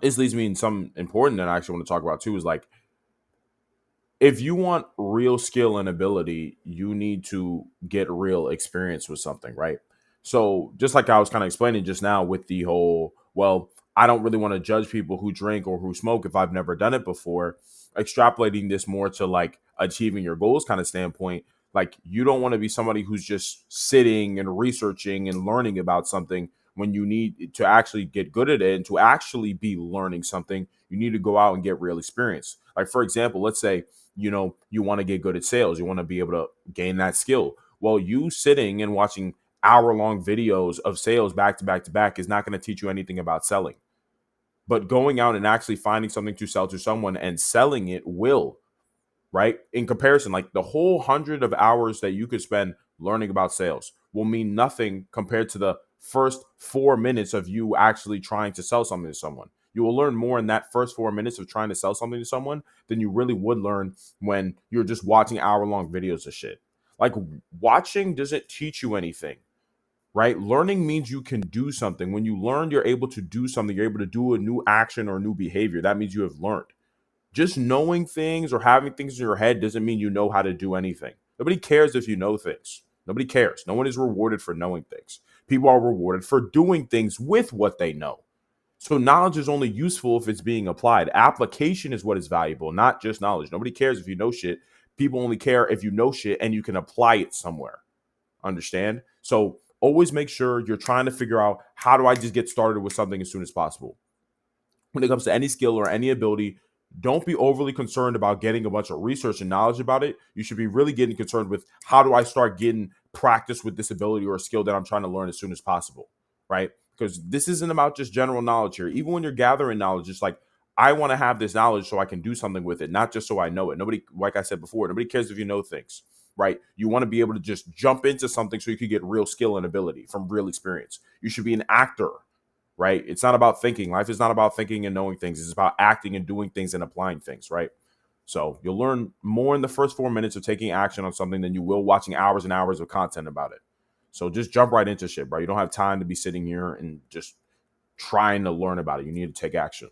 This leads me in something important that I actually want to talk about too, is like, if you want real skill and ability, you need to get real experience with something, right? So, just like I was kind of explaining just now with the whole, well, I don't really want to judge people who drink or who smoke if I've never done it before, extrapolating this more to like achieving your goals kind of standpoint, like you don't want to be somebody who's just sitting and researching and learning about something when you need to actually get good at it and to actually be learning something, you need to go out and get real experience. Like, for example, let's say you want to get good at sales, you want to be able to gain that skill. Well, you sitting and watching hour-long videos of sales back to back to back is not going to teach you anything about selling. But going out and actually finding something to sell to someone and selling it will, right? In comparison, like the whole 100 of hours that you could spend learning about sales will mean nothing compared to the first 4 minutes of you actually trying to sell something to someone. You will learn more in that first 4 minutes of trying to sell something to someone than you really would learn when you're just watching hour-long videos of shit. Like, watching doesn't teach you anything, right? Learning means you can do something. When you learn, you're able to do something, you're able to do a new action or a new behavior. That means you have learned. Just knowing things or having things in your head doesn't mean you know how to do anything. Nobody cares if you know things. Nobody cares. No one is rewarded for knowing things. People are rewarded for doing things with what they know. So knowledge is only useful if it's being applied. Application is what is valuable, not just knowledge. Nobody cares if you know shit. People only care if you know shit and you can apply it somewhere. Understand? So always make sure you're trying to figure out, how do I just get started with something as soon as possible? When it comes to any skill or any ability, don't be overly concerned about getting a bunch of research and knowledge about it. You should be really getting concerned with, how do I start getting practice with this ability or a skill that I'm trying to learn as soon as possible, right? Because this isn't about just general knowledge here. Even when you're gathering knowledge, it's like, I want to have this knowledge so I can do something with it, not just so I know it. Nobody, like I said before, nobody cares if you know things, right? You want to be able to just jump into something so you can get real skill and ability from real experience. You should be an actor, right? It's not about thinking. Life is not about thinking and knowing things. It's about acting and doing things and applying things, right? So you'll learn more in the first 4 minutes of taking action on something than you will watching hours and hours of content about it. So just jump right into shit, bro. You don't have time to be sitting here and just trying to learn about it. You need to take action.